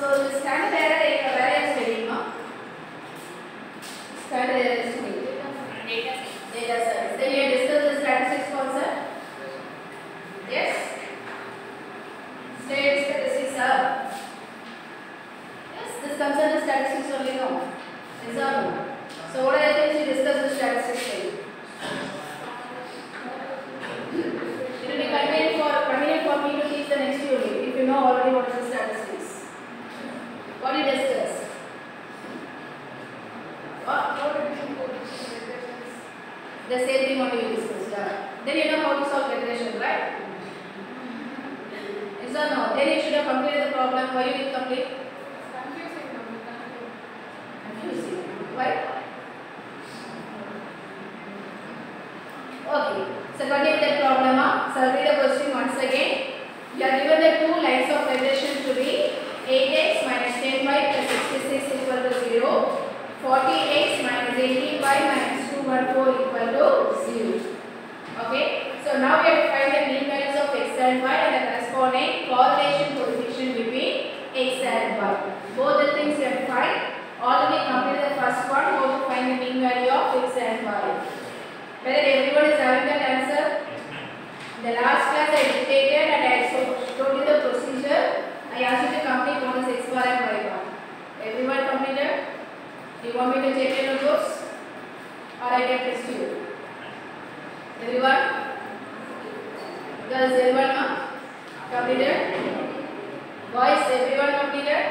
So the standard error is variance study, no? Standard error study. Data science. Then you discuss the statistics concept. Yes. State statistics are. Yes. This comes under statistics only, no? Yes or no? So what are the things you discuss the statistics for you? It will be convenient for me to teach the next unit if you know already what is the statistics. What do you discuss? What did you do? The same thing only you discuss, yeah. Then you know how to solve regression, right? Yes or no? Then you should have completed the problem. Why you didn't complete? Confusing. Why? Okay. So continue with the problem. So I'll read the question once again. You are given the two lines of regression to be 8x minus 10y plus 66 equal to 0, 40x minus 18y minus 214 equal to 0. Okay. So now we have to find the mean values of x and y and the corresponding correlation coefficient between x and y. Both the things we have to find. Already completed the first one. How to find the mean value of x and y. Whether everyone is having that answer? In the last class I dictated and I told you the procedure. I asked you to complete what is x bar and y bar. Everyone completed? Do you want me to check your notebooks? Or I can test you? Everyone? Girls, everyone completed? Boys, everyone completed?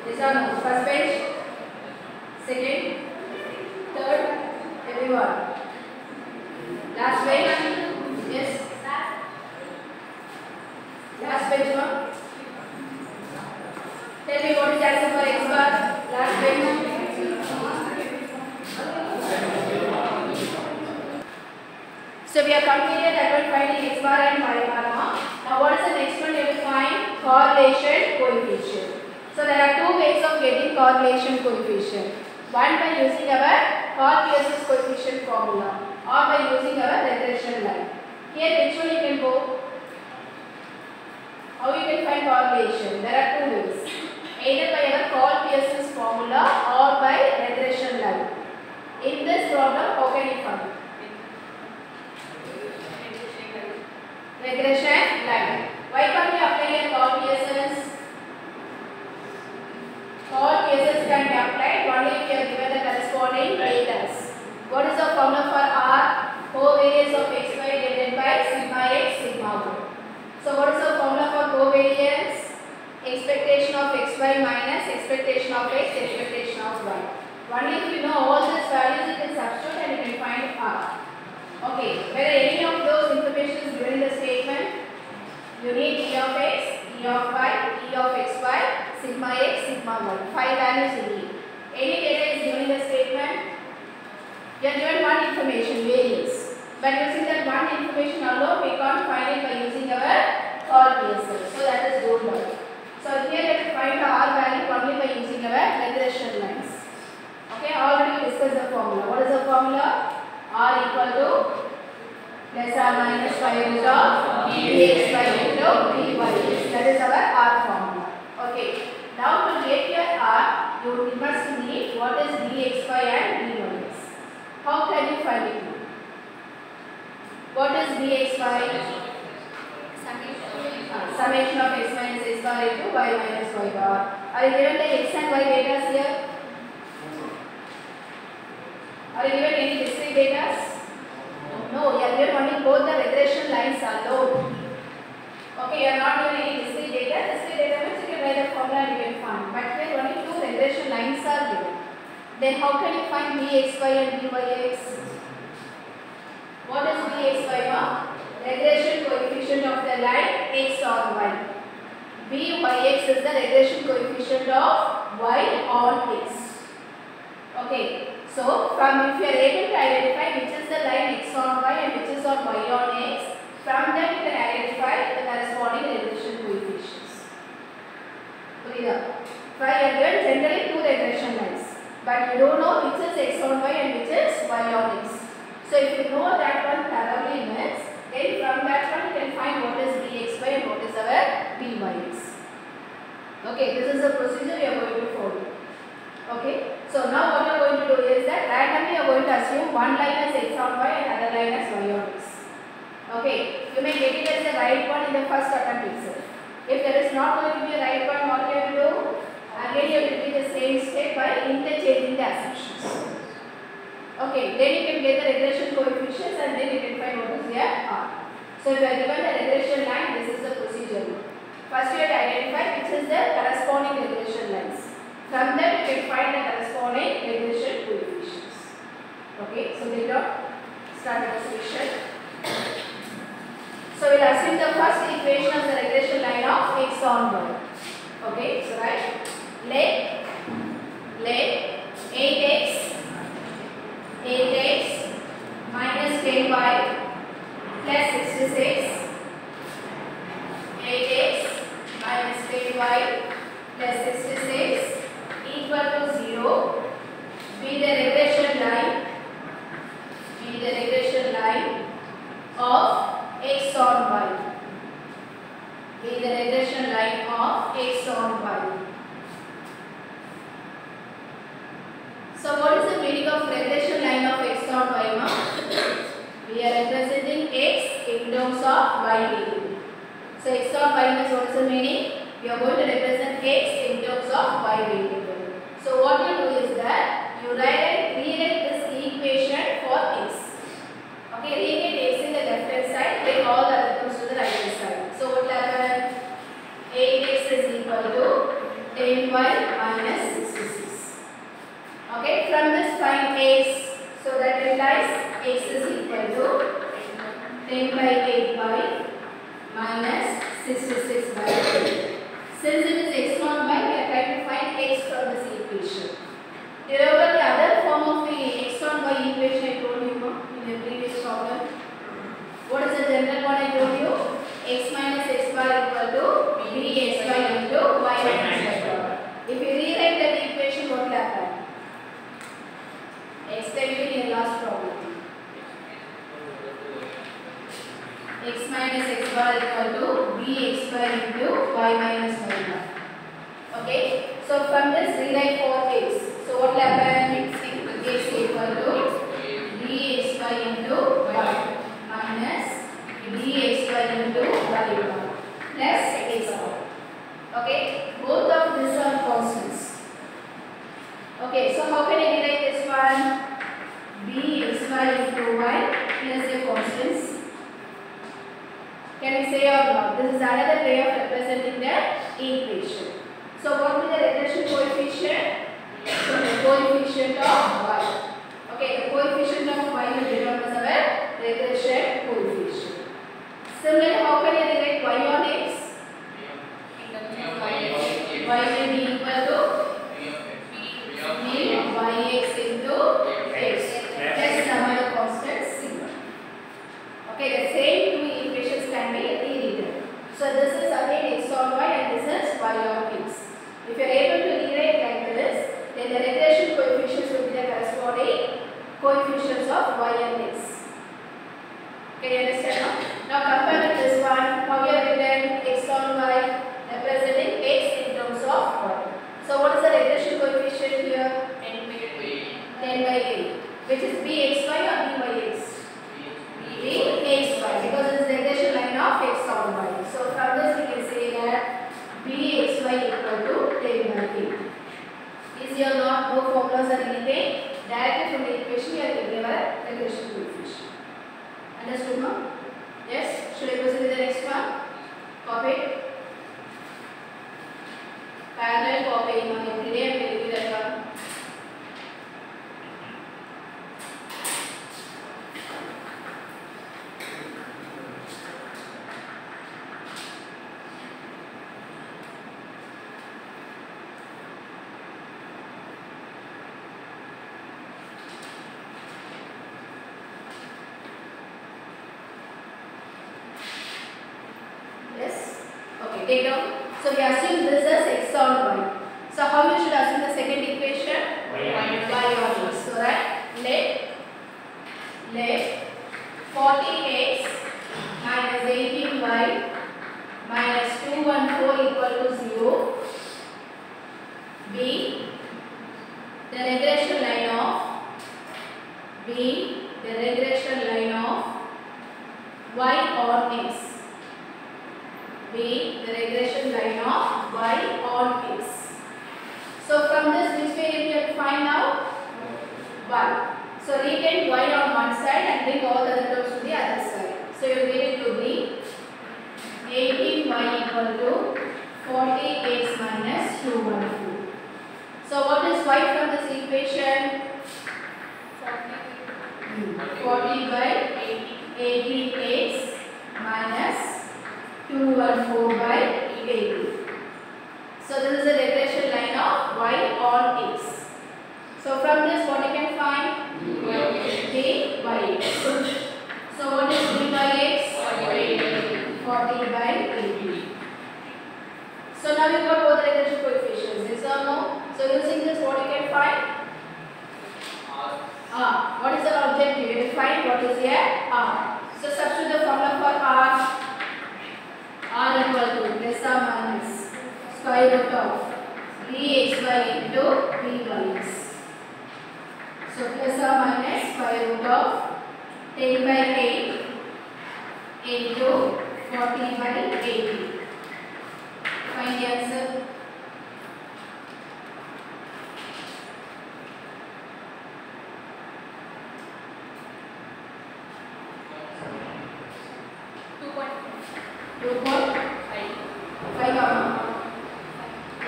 Yes or no? First page? Second? Third? Everyone? Last page? Yes? Last page, no? Tell me what is the answer for x bar? Last page. So we have completed that one finding x bar and y bar. Now what is the next one? You have to find correlation coefficient. So there are two ways of getting correlation coefficient. One by using our Cauchy's coefficient formula or by using our regression line. Here which one you can go? How you can find correlation? There are two ways. Either by our Cauchy's formula or by regression line. In this problem, how can you find? Regression line. Why can't you apply a Cauchy's? Cauchy's can be applied only if you are given the corresponding data. What is the formula for R? Covariance of xy divided by sigma x, sigma y. So what is the formula for covariance? Expectation of xy minus expectation of x, expectation of y. Only if you know all these values, you can substitute and you can find R. Okay, whether any of those information is given in the statement, you need E of x, E of y, E of xy, sigma x, sigma y. 5 values you need. Any data is given in the statement, you are given one information, variance. But using that one information alone, we can't find it by using our Cauchy's. So that is good one. So here we have to find the R value only by using our regression lines. Okay, already we discussed the formula. What is the formula? R equal to plus or minus square root of dx by into dy. That is our R formula. Okay. Now to get your R, you must need what is dx by and dy. How can you find it? What is dx by? Summation of x minus x bar into y minus y bar. Are you given the x and y data here? Are you given any discrete data? No, you are given only both the regression lines alone. Okay, you are not given any discrete data. Discrete data means you can write the formula and you can find. But here only two regression lines are given. Then how can you find dxy and dyx? What is dxy? Regression coefficient of the line x on y. Byx is the regression coefficient of y on x. Okay. So from if you are able to identify which is the line x on y and which is on y on x, from that you can identify the corresponding regression coefficients. Clear? For you are given generally two regression lines, but you don't know which is x on y and which is y on x. So if you know that one thoroughly means, then from that one you can find what is dxy and what is our dyx. Okay. one line as x on y and other line as y on x. Okay, you may get it as the right one in the first attempt itself. If there is not going to be a right one, what you have to do? Again you have to repeat the same step by interchanging the assumptions. Okay, then you can get the regression coefficients and then you can find what is their R. So if you are given the regression line, this is the procedure. First you have to identify which is the corresponding regression lines. From that you can find the corresponding regression coefficients. Okay, so we will start the solution. So we will assume the first equation of the regression line of x on y. Okay, so right, let 8x minus 10y plus 66, 8x minus 10y plus 66 equal to 0 be the regression line of x on y. Be the regression line of x on y. So what is the meaning of regression line of x on y now? We are representing x in terms of y variable. So x on y means what is the meaning? We are going to represent x in terms of y variable. So what you do is that you rewrite this equation for x. Okay, rewrite x in the left hand side, bring all the other terms to the right hand side. So what will happen? 8x is equal to 10y minus 66. Okay, from this find x. So that implies x is equal to 10 by 8y minus 66 by 8. Since it is x on y, we are trying to find x from this equation. Remember the other form of the x on y equation I told you in the previous problem. What is the general one I told you? X minus x bar equal to bxy into y minus y bar. If you rewrite that equation, what will happen? Extended in last problem. X minus x bar equal to bxy into y minus y bar. Okay. So from this rewrite for x. So what will happen? X equal to bxy into y minus bxy into y bar plus x bar. Okay. Both of these are constants. Okay. So how can I rewrite this one? bxy into y plus the constants. Can we say or not? This is another way of representing the equation. So what will be the regression coefficient? So the coefficient of y. Okay, the coefficient of y will be known as our regression coefficient. Similarly, how can I rewrite y on x? Y will be equal to yx into x plus some other constant sigma. Okay, the same two equations can be rewritten. So this is again x on y and this is y on x. If you are able to rewrite like this, then the regression coefficients will be the corresponding coefficients of y and x. Can you understand now? Now compare with this one. How you have written x on y representing x in terms of y. So what is the regression coefficient here? 10 by 8. Which is bxy or byx? bxy, because it is the regression line of x on y. So from this we can say that bxy equal to 10 by 8. Easy or not? No formulas or anything. Directly from the equation we are getting our regression coefficient. Understood now? Yes? Should I proceed with the next one? Copy. Parallel copying on every day and we will do that one. Yes? Okay, take down. So we assume this is x on y. So how you should assume the second equation? Y on x. So right, let 40x minus 18y minus 214 equal to 0 be the regression line of b y on x. B, the regression line of y on x. So from this, which variable you have to find now? Y. So retain y on one side and bring all the other terms to the other side. So you get it to be 18y equal to 40x minus 214. So what is y from this equation? 40 by 18x minus 214 by 80. So this is the regression line of y on x. So from this, what you can find? B by x. So what is b by x? 40 by 80. So now we got both the regression coefficients. Yes or no? So using this, what you can find? R. What is the objective? You will find what is here? R. So substitute the formula for R. R equal to plus or minus square root of bxy into byx. So plus or minus square root of 10 by 8 into 40 by 80. Find the answer.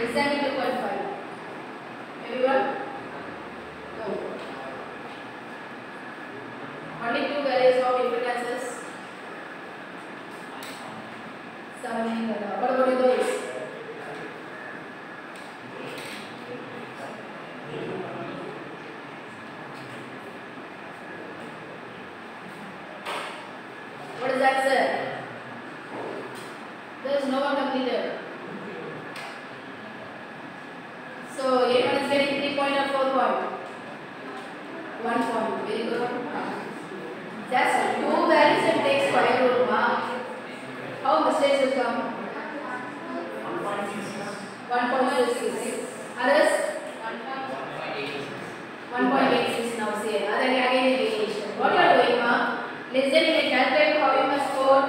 Exactly 2.5. Everyone? No. Only two values of impedances. What about those? What is that, sir? There is no one completed. So everyone is getting 3 point or 4 point? 1 point. Very good. Just two values and take square root. How mistakes will come? 1.66. Others? 1.86 now say. Other again deviation. What you are doing, ma? Listen in a calculator how you must score.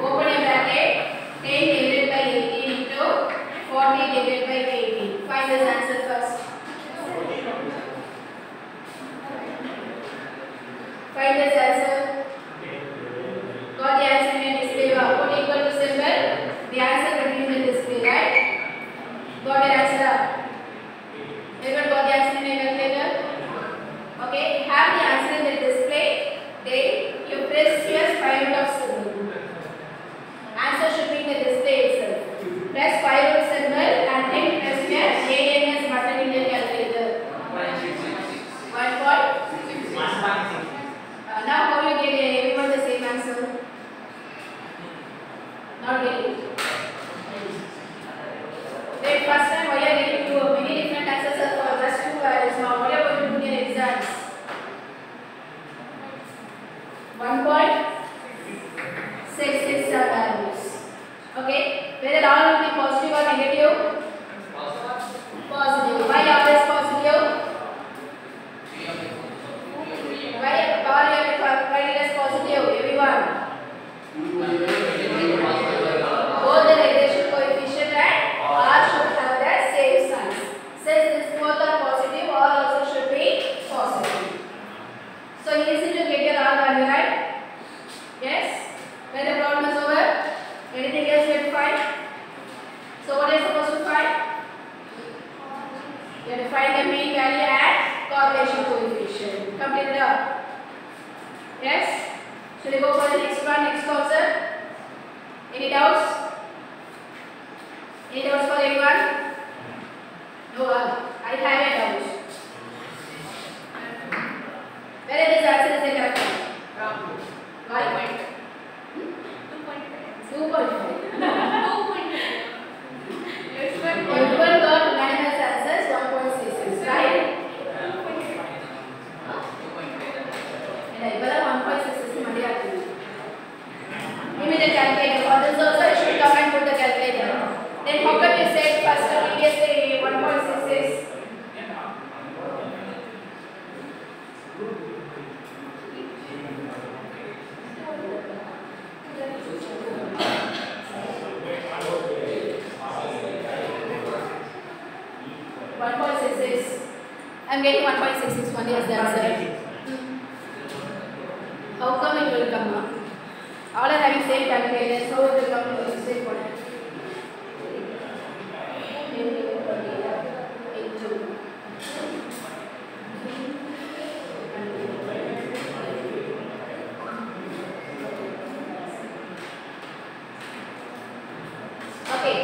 Open a bracket. 10 divided by 18 into 40 divided by 18. Find this answer first. Find this answer. Got the answer in the display bar. Put equal to symbol. The answer will be in the display, right? Got your answer. Everyone got the answer in the calculator? Okay. Have the answer in the display. Then you press here square root of symbol. Answer should be in the display itself. Press square root symbol and then press here ANS button in the calculator. 1.66. Now how you get everyone the same answer? Not getting. Wait, first time why are you getting two? Many different answers are for just two values. Now what are you going to do in your exams? 1.66 are values. Okay, whether all will be positive or negative? Positive. Why always positive? Why it as positive? Everyone. Both the regression coefficient and R should have the same signs. Since these both are positive, R also should be positive. So easy to get your R value, right? Yes? When the problem is over, anything else you have to find? So what are you supposed to find? You have to find the mean value and correlation coefficient. Complete it up. Yes? Should we go for the next one, next concept? Any doubts? Any doubts for anyone? No, I have a doubt. Where is this answer is the correct one? Wrong. Why? 2.5. Everyone got unanimous answers 1.66, right? Give me the calculator. For this also I should come and put the calculator. Then how come you said first previously 1.66? I'm getting 1.661 is the answer. How come it will come up? All are having same calculators, so it will come to the same point. Okay,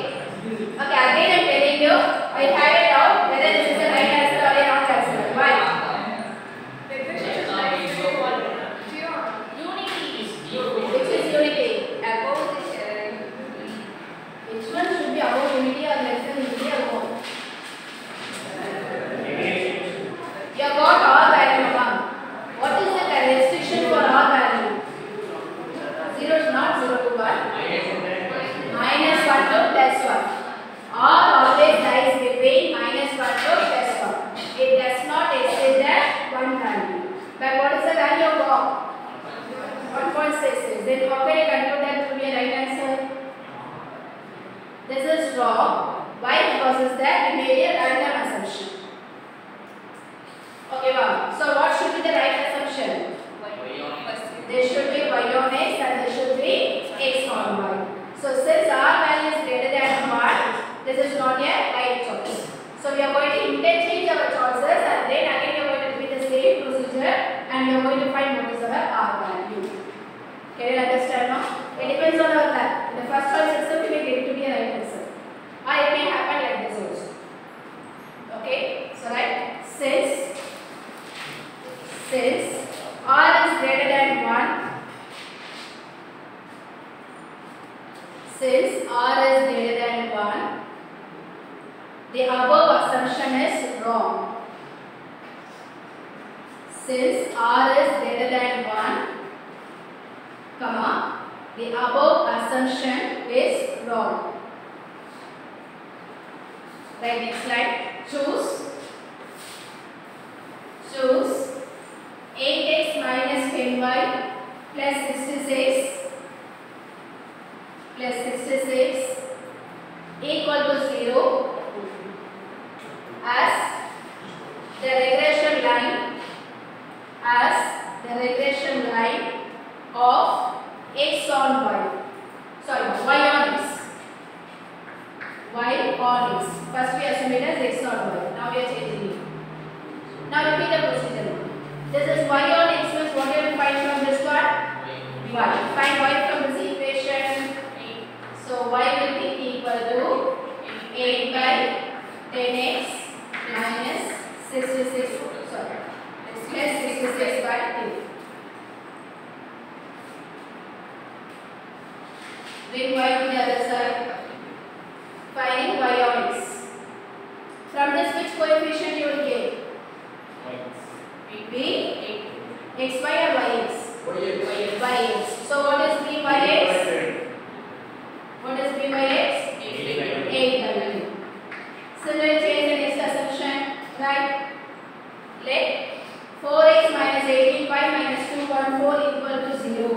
again I'm telling you, I have it out whether this is the right answer or a wrong answer. Why? Which is unity? Above this. Which one should be above unity or less than unity or more? You have got R value now. What is the restriction for R value? 0 is not 0 to 1. Minus 1 to plus 1. R always lies between minus 1 to plus 1. It does not exceed that 1 value. But what is the value of R? 1.66. Then how can I conclude that to be a right answer? This is wrong. Why? Because is that we made a random assumption. Okay, wow. So what should be the right assumption? There should be y on x and there should be x on y. So since R value is greater than 1, this is not a right choice. So we are going to interchange our choices and then again we are going to repeat the same procedure and we are going to find what is our R value. Can you understand now? It depends on our luck. The first choice itself we may get to be a right answer. Or it may happen like this also. Okay? So right, since R is greater than 1, since R is greater than 1, the above assumption is wrong. Since R is greater than 1, comma, the above assumption is wrong. Right, next slide. Choose 8x minus 10y plus 66 equal to 0 as the regression line of x on y. Sorry, y on x. Y on x. First we assume it as x on y. Now we are changing it. Now repeat the procedure. This is y on x means what you will find from this one? Y. Find y from this equation. So y will be equal to 8 by 10x minus 66. Sorry, plus 66 by 2. Bring y to the other side. Finding y on x. From this, which coefficient you will get? B, xy or yx? Yx. So what is byx? What is byx? 8 by 2. Similarly, change the next assumption. Right? Let 4x minus 18y minus 2.4 equal to 0.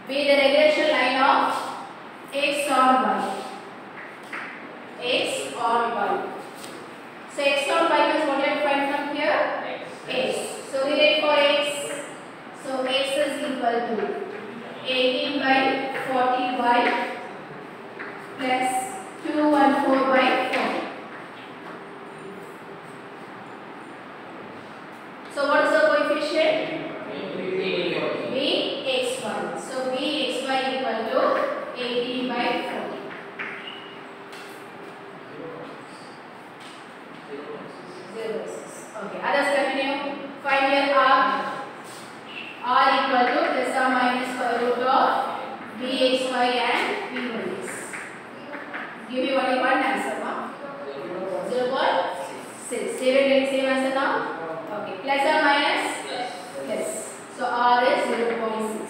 Be the regression line of x on y. X on y. So x on y means what you have to find from here? X. So we write for x. So x is equal to 18 by 40y plus 214 by 40. So what is the coefficient? Bxy. So Bxy equal to 18 by 40. Okay, others continue. Find your R. R equal to plus or minus square root of Bxy and Byx. Give me only one answer now. 0.6. Same answer now. Okay, plus or minus? Yes. So R is 0.6.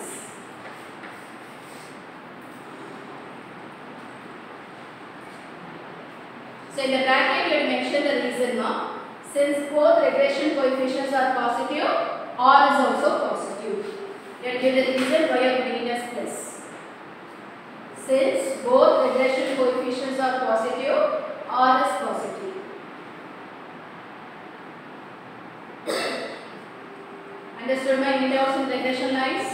So in the bracket you will mention the reason now. Since both regression coefficients are positive, R is also positive. You will give the reason why you are putting it as plus. since both regression coefficients are positive or is positive. Understood my doubts in regression lines?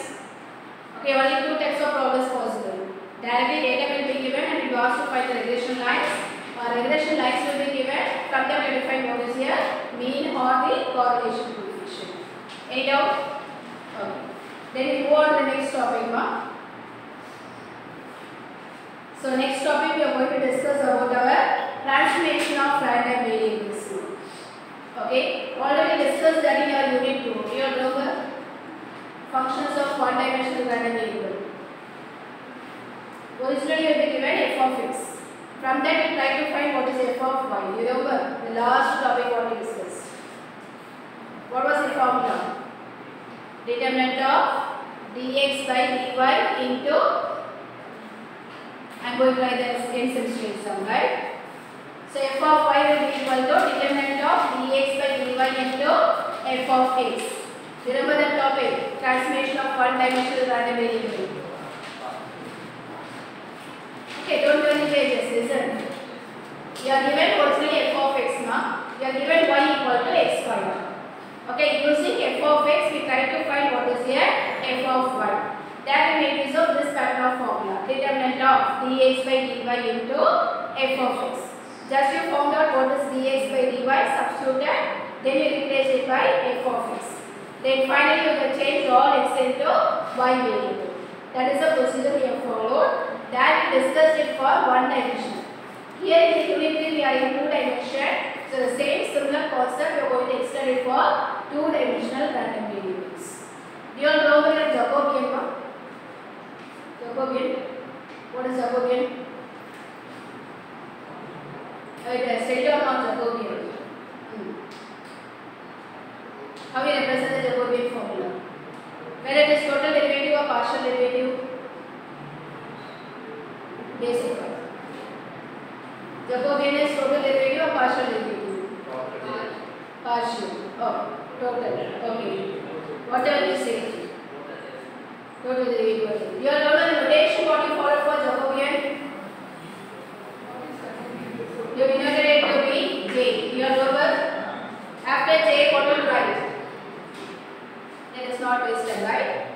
Okay, only two types of problems possible. Directly data will be given and you ask to find the regression lines, or regression lines will be given. From them you define what is here mean or the correlation coefficient. Any doubt? Okay. Then we move on to the next topic, ma. So next topic we are going to discuss about our transformation of random variables. Okay, already discussed that in your unit 2. Do you remember? Functions of one-dimensional random variable. Originally will be given f of x. From that we try to find what is f of y. You remember the last topic what we discussed. What was the formula? Determinant of dx by dy into, I am going to write the n substitution sum, right? So f of y will be equal to determinant of dx by dy into f of x. Remember the topic, transformation of one-dimensional random variable. Okay, don't do any pages, listen. You are given originally f of x, na? You are given y equal to x square. Okay, using f of x, we try to find what is here f of y. That we make use of this pattern of formula, determinant of dx by dy into f of x. Just you found out what is dx by dy, substituted, then you replace it by f of x. Then finally you can change all x into y variable. That is the procedure we have followed. That we discussed it for one dimension. Here in the unit 3 we are in two dimension. So the same similar concept we are going to extend it for two-dimensional random variables. Do you all know the Jacobian? Jacobian. What is Jacobian? It is study or not Jacobian? How we represent the Jacobian formula? Whether it is total derivative or partial derivative? Basic one. Jacobian is total derivative or partial derivative? Partial. Oh, total. Okay. Whatever you say. Total derivative. You are known the notation what you follow for Jacobian? You denoted it to be j. You are over. After j, what will you write? That is not wasted, right?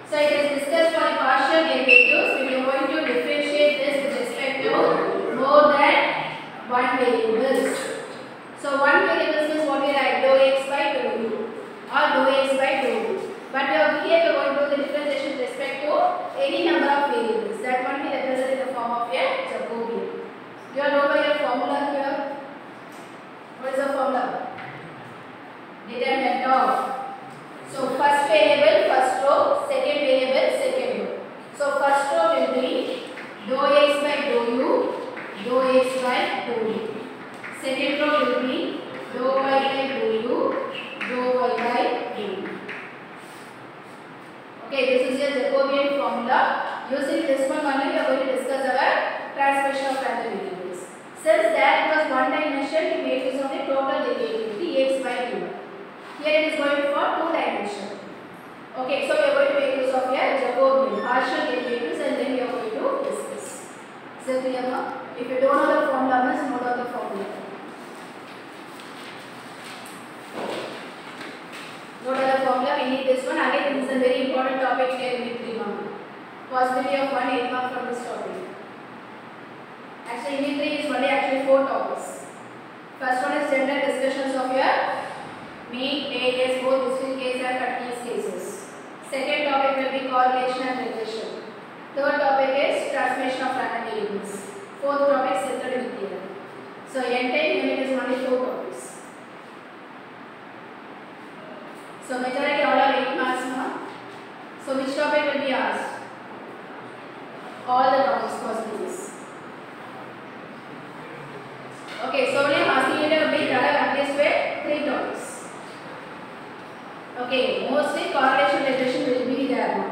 So it is discussed for the partial derivatives. We are going to differentiate this with respect to more than one variables. So one variables is what we write, dou x by dou u or dou x by dou u. But here we are going to do the differentiation with respect to any number of variables. That one we represent in the form of a Jacobian. You are know by your formula here. What is the formula? Determinant of. So first variable first row, second variable second row. So first row will be dou x by dou u, dou x by dou u. Second row will be dou y by dou u, dou y by dou u. Okay, this is your Jacobian formula. Using this one only we are going to discuss our transformation of random variables. Since that was one dimension, we made use of the total derivative dx by dy. Here it is going for two dimension. Okay, so we are going to make use of your Jacobian partial derivatives and then we are going to discuss. Is it clear now? If you don't know the formula, just note down the formula. Note down the formula, we need this one. Again, this is a very important topic here in Unit 3 mark. Possibility of 1 8 mark from this topic. Actually, Unit 3 is only actually 4 topics. First one is general discussions of your mean, variance, both discrete case and continuous cases. Second topic will be correlation and regression. Third topic is transformation of random variables. Fourth topic centered in theorem. So entire unit is only 4 topics. So majority all are 8 marks now. So which topic will be asked? All the topics possibilities. Okay, so only I am asking you to be at least with 3 topics. Okay, mostly correlation regression will be there now.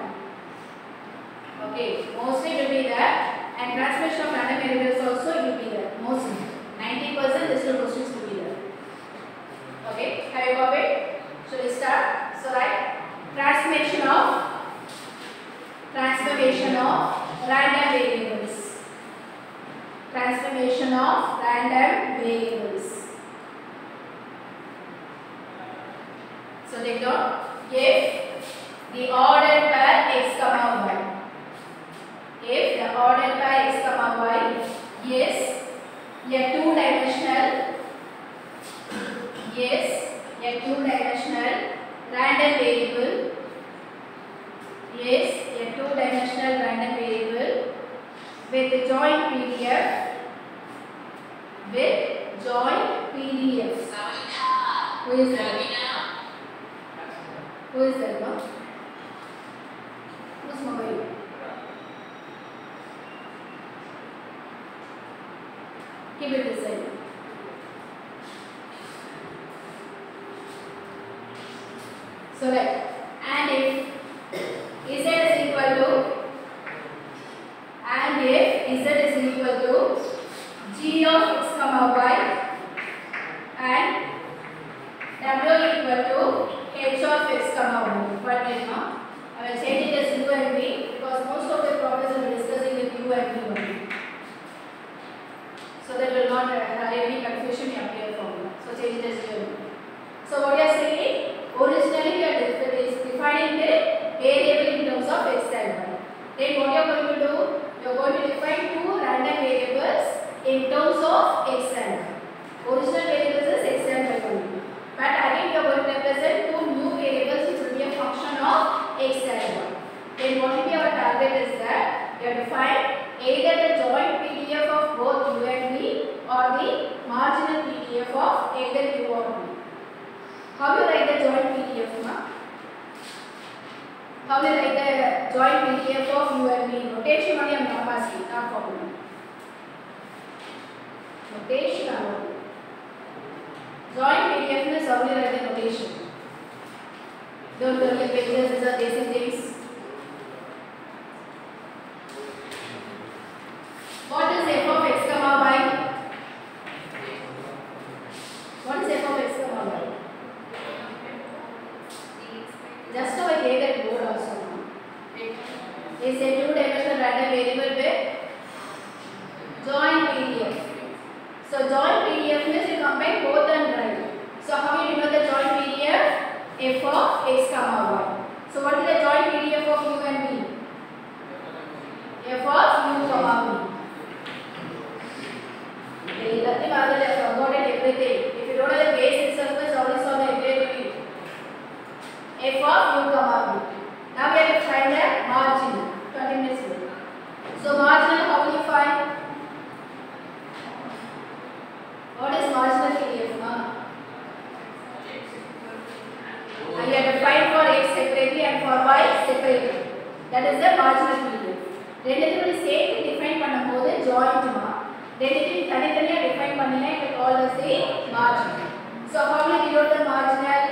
Okay, mostly will be there and transformation of random variables also will be there. Mostly 90% this questions will be there. Okay, have you got it? Shall we start? So right, transformation of random variables. transformation of random variables. So take down, if the ordered pair x comma y, if the ordered pair x comma y is a two-dimensional, random variable, with the joint PDF, Who is that? Who is that? No? Who's mobile? Keep it this side. So right, and if z is equal to g of x comma y and w equal to h of x comma y. But I will change it as u and v because most of the problems are discussing with u and v only. So that will not have any confusion in your formula. So change it as u and v. So what you are saying? Originally we are defining the variable in terms of x and y. Then what you are going to do? You are going to define two random variables in terms of x and y. Original variables is x and y only. But again you are going to represent two new variables which will be a function of x and y. Then what will be our target is that you have defined either the joint PDF of both u and v or the marginal PDF of either u or v. How do you write the joint PDF, ma? How do you write the joint PDF of u and v? Notation only I am not asking, not formula. Notation only. Joint PDF means how do you write the notation? Don't tell me pages, these are basic things. What is f of x comma y? What is f of x comma y? Just now I gave that word also. It's a two-dimensional random variable with joint PDF. So joint PDF means you combine both and write. So how you remember the joint PDF? F of x comma y. So what is the joint PDF of u and v? F of u comma v. Okay, nothing other than I forgot everything. If you don't have the base itself, is always on the ability. F of u comma v. Now we have to find the margin. 20 minutes later. So marginal, how will you find? What is marginal PDF? You have to find for x separately and for y separately. That is the marginal PDF. Then same define பண்ணும்போது joint then it தனித்தனியா define பண்ணினா it will call as the marginal. So how will you denote the marginal?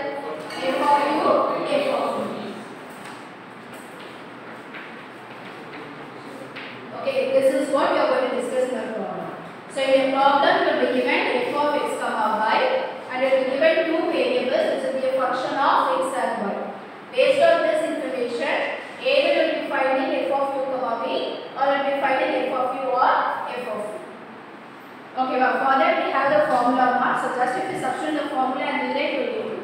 F of u, f of v. Okay, this is what we are going to discuss in the problem. So in a problem you will be given f of x comma y and it will be given two variables which will be a function of x and y. Based on this information, either you will be finding f of u comma v or you will be finding f of u or f of v. Okay, well, for that we have the formula mark. So just if you substitute the formula and rewrite it will give you.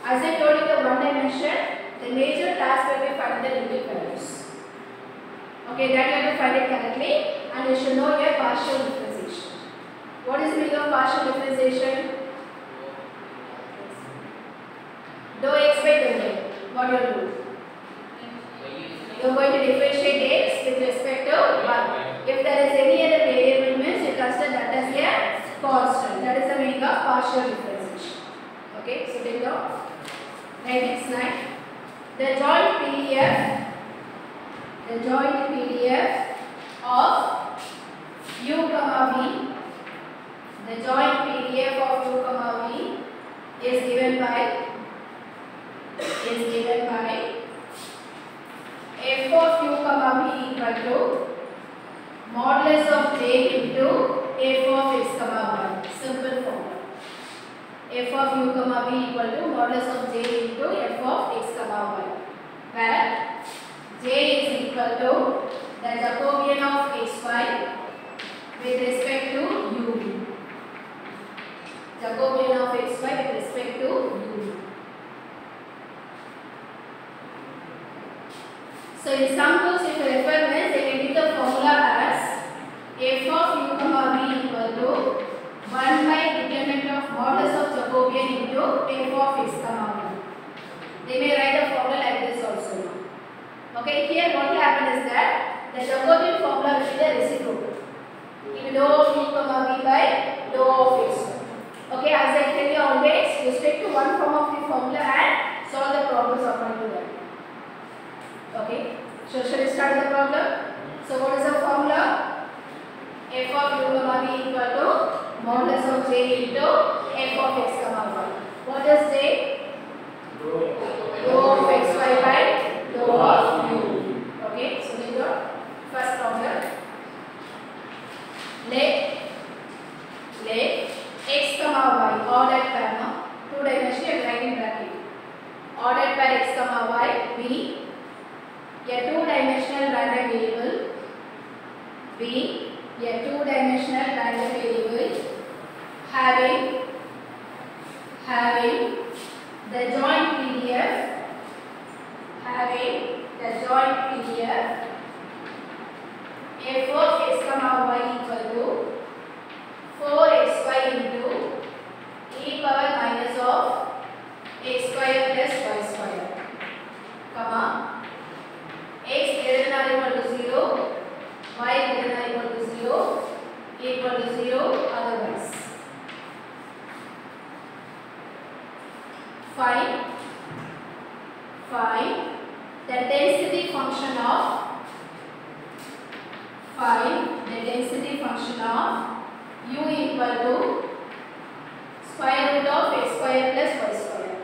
As I told you the one dimension, the major task will be finding the limit values. Okay, that you have to find it correctly and you should know your partial differentiation. What is the meaning of partial differentiation? Dou x by dou y. What you will do? You are going to differentiate x with respect to y. If there is any other variable means you consider that as a constant. That is the meaning of partial differentiation. Okay, so take down. Right, next line. The joint PDF of u comma v. The joint PDF of u comma v is given by f of u comma v equal to modulus of j into f of x comma y. Simple formula. F of u comma v equal to modulus of j into f of x comma y, where j is equal to the Jacobian of xy with respect xy with respect to u. So in some books, if you refer means they can give the formula as f of u comma v equal to 1 by determinant of modulus of Jacobian into f of x comma v. They may write the formula like this also. Okay, here what will happen is that the Jacobian formula will be the reciprocal. It will dou of v comma v by dou of x. Okay, as I tell you always, you stick to one form of the formula and solve the problems according to that. Okay, so shall we start the problem? So what is the formula? F of u comma v equal to modulus of j into f of x comma y. What is j? Dou of xy by dou of u. Okay, so this is your first problem. Let x comma y ordered pair, no? Two dimensional writing bracket. Ordered pair x comma y be a two-dimensional random variable. B a two-dimensional random variable having the joint PDF f of x comma y equal to 4xy into e power minus of x square plus y square, comma x greater than or equal to 0, y greater than or equal to 0 otherwise. Find the density function of u equal to square root of x square plus y square.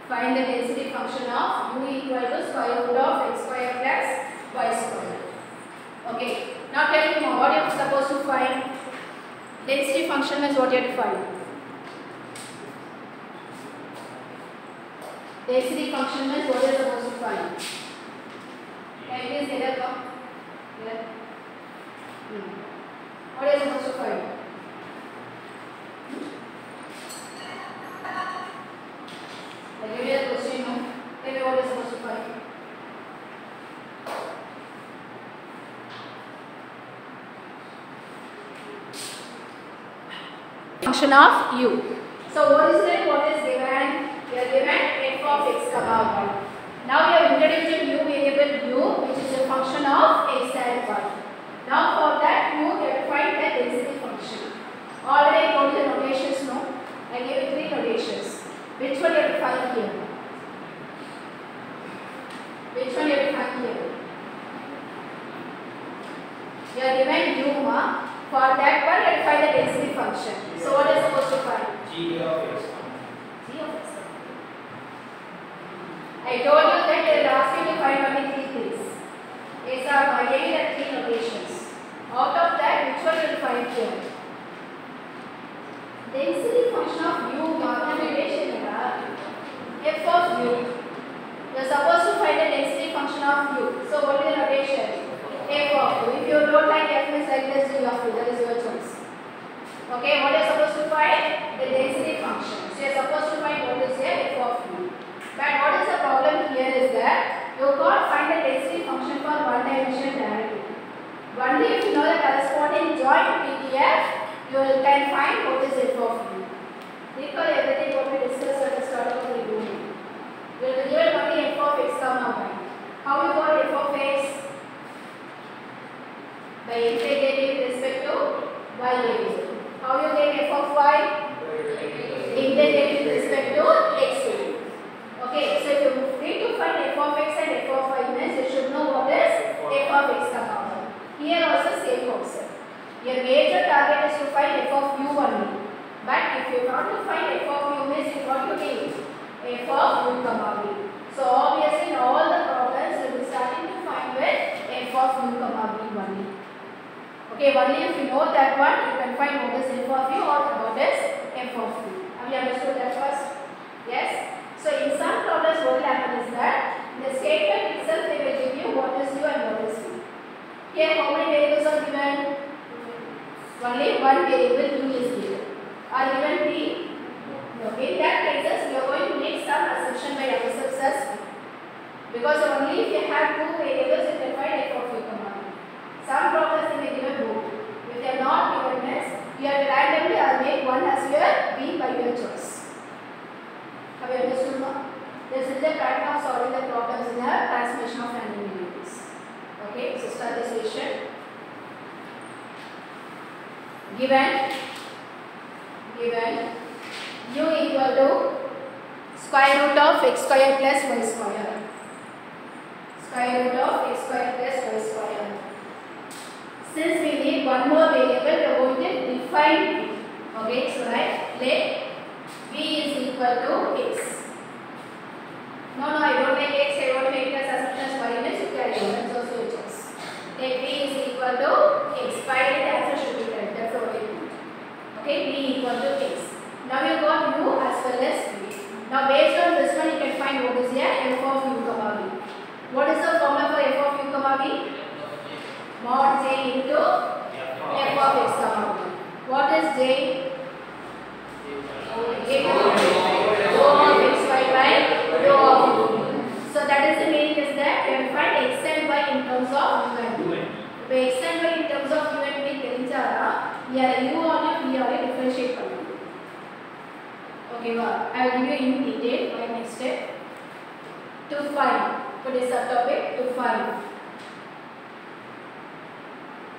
Find the density function of u equal to square root of x square plus y square. Okay. Now tell me what you are supposed to find. Density function is what you have to find. Density function is what you are supposed to find. Can you please get come? Here. What are you supposed to find? I give you a question, no? Tell me what is supposed to find. Function of u. So what is it? What is given? We are given f of x comma y. Now we have introduced a new variable u, which is a function of x and y. Now for that you have to find the density function. Already I told you the notations, no? I gave you three notations. Which one you have to find here? Which one you have to find here? You are given u, ma. For that one you have to find the density function. So what is supposed to find? G of x. G of x. I told you that they will ask you to find only three things. These are my three notations. Out of that, which one you will find here? Density function of u, notation f of u. You are supposed to find the density function of u. So what is the notation? F of u. If you don't like f means like this, g of u. That is your choice. Okay, what are you supposed to find? The density function. So you are supposed to find what is here f of u. But what is the problem here is that you can't find the density function for one dimension directly. Only if you know the corresponding joint PDF, you can find what is f of u. Recall everything what we discussed at the start of the unit. You will be given only f of x comma y. How you got f of x? By integrating with respect to y variable. How you get f of y? Integrating with respect to x variable. Okay, so if you need to find f of x and f of y means you should know what is f of x comma y. Here also same concept. Your major target is to find f of u only. But if you want to find f of u means you want to take f of u comma v. So obviously in all the problems you will be starting to find with f of u comma v only. Okay, only if you know that one you can find what is f of u or what is f of u. Have you understood that first? Yes. So in some problems what will happen is that in the statement itself they will give you what is u and what is v. Here how many variables are given? Only one variable u is given. are given T. Okay, in that cases we are going to make some assumption by ourselves as because only if you have two variables you can find f of u comma v. Some problems they may given both. If they are not given this, you have to randomly or make one as your b by your choice. Have you understood now? This is the pattern of solving the problems in the transformation of random variables. Okay, so start this question. Given u equal to square root of x square plus y square. Square root of x square plus y square. Since we need one more variable, we are going to define v. Okay, so let v is equal to x. No, I don't make x, I don't make as assumptions for units, you carry on, that's also your choice. Let v is equal to x, find the answer should be correct, that's all I do. Okay, v equal to x. Now you got u as well as v. Now based on this one, you can find what is here f of u comma v. What is the formula for f of u comma v? Mod j into f of x comma v. What is j? Rho of xy by rho of u. So that is the meaning is that we have to find x and y in terms of u and v. If x and y in terms of u and v தெரிஞ்சாரா here u or v or differentiate பண்ணணும். Okay, well, I will give you in detail by next step. To find, put this subtopic, to find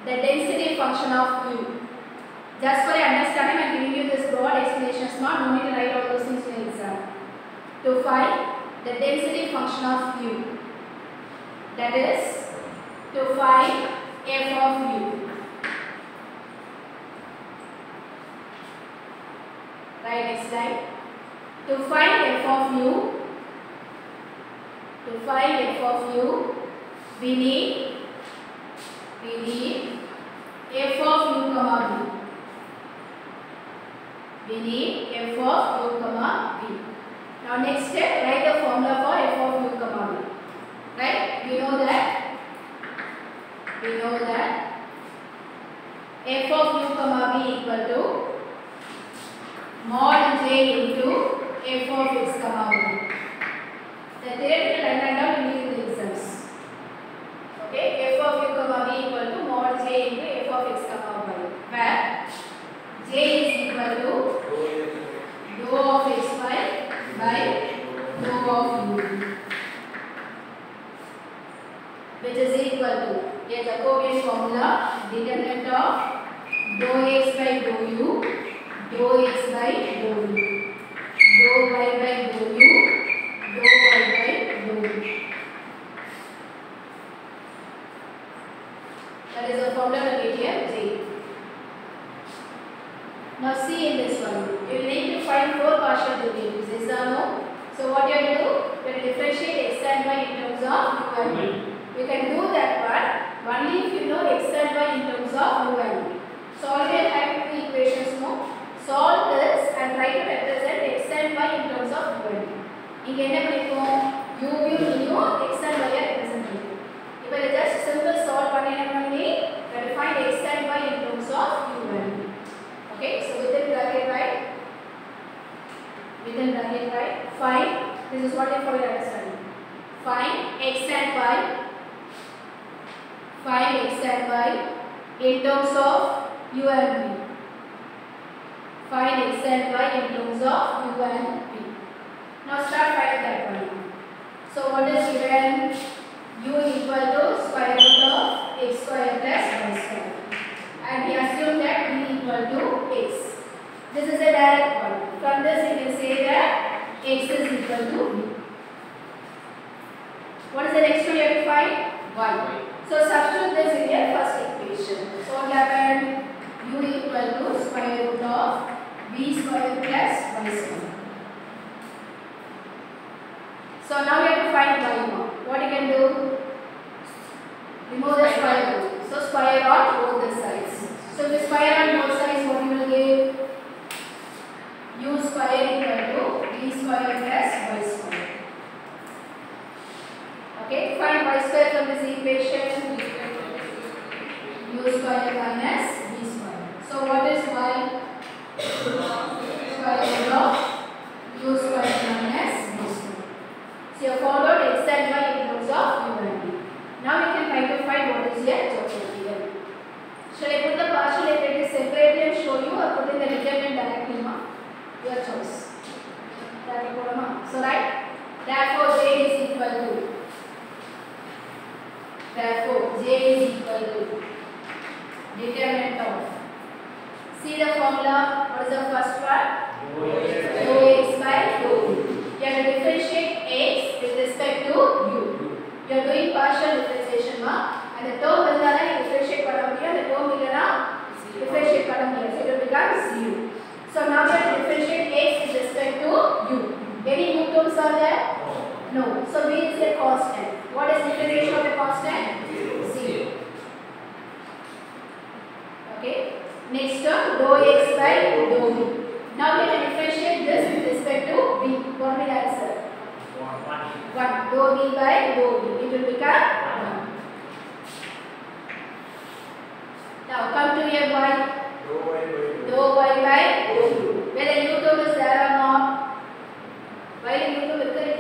the density function of u. Just for your understanding, I am giving you this broad explanations, not no need to write all those things in the exam. To find the density function of u, that is to find f of u. Right, next slide. To find f of u, we need f of u comma v. We need f of u comma v. Now next step, write the formula for f of u comma v. Right? We know that f of u comma v equal to mod j into f of x comma v. The theoretical and now we need in the exams. Okay, f of u comma v equal to mod j into f of x comma y, where j is equal to rho of xy by rho of u, which is equal to a Jacobian formula, determinant of dou x by dou u, dou x by dou u, dou y by dou u, dou y by dou u. That is the formula to get here j. Now see in this one, you will need to find four partial derivatives. Yes or no? So what you have to do? You will differentiate x and y in terms of u and v. You can do that part only if you know x and y in terms of u and v. So already I have two equations. No? Solve this and try to represent x and y in terms of u and v. இங்க என்ன பண்ணிருக்கோம் u v x and y represent பண்ணிருக்கோம். இப்போ இத just simple solve பண்ணி என்ன பண்ணி find x and y in terms of u and v. Okay, so within bracket write find, this is what I for your understanding. Find x and y in terms of u and v. Find x and y in terms of u and v. Now start finding that one. So what is given? U equal to square root of x square plus y square. And we assume that v equal to x. This is a direct one. From this you can say that x is equal to v. What is the next one you have to find? Y. So substitute this in your first equation. So what happened? U equal to square root of v square plus y square. So now we have to find y now. What you can do? Remove the square root. So square on both the sides. So if you square on both sides, what you will give? U square equal to v square plus y square. Okay, find y square from this equation. U square minus v square. So what is y? you have found out x and y in terms of u and v. Now we can try to find what is your total here. Shall I put the partial derivatives separately and show you, or put in the determinant directly? Your choice. So right. Therefore j is equal to. Therefore j is equal to determinant of. See the formula. What is the first one? Dou x by dou v. You have to differentiate x with respect to u. You are doing partial differentiation, and the term will not differentiate padam here. The term will not differentiate padam here. So it will become 0. So now we have to differentiate x with respect to u. Any u terms are there? No. So v is a constant. What is differentiation of a constant? 0. Okay. Next term, dou x by dou v. Now we have to differentiate this with respect to v. What will answer? 1. Dou v by dou v. It will become 1. Now come to your y. Dou y by dou u. Whether u term is there or not? Why u term is there?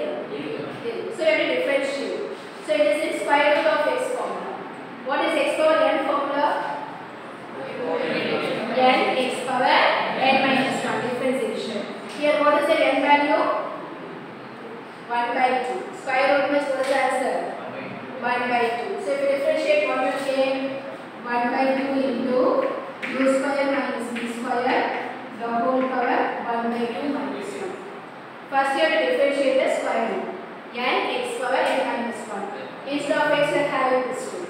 So you have to differentiate. So it is in square root of x formula. What is x power n formula? N x power n minus 1 differentiation. Here what is the n value? 1 by 2. Square root means what is the answer? 1 by 2. So if you differentiate, what will gain? 1 by 2 into u square minus v square, the whole power 1 by 2 minus 1. First you have to differentiate the square root. N x power n minus 1. Instead of x, you are having this 2.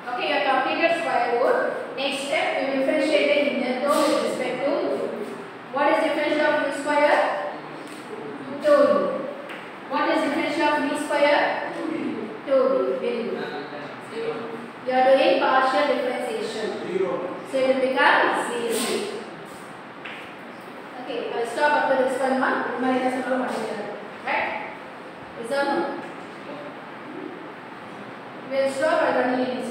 Okay, you have completed square root. Next step, you differentiate the inner term with respect to u. What is differential of u square? 2u. What is differential of v square? 2v. Very good. You are doing partial differentiation. 0. So it will become 0. Okay, I will stop up to this one. Right? Is that no? We will stop by 20 minutes.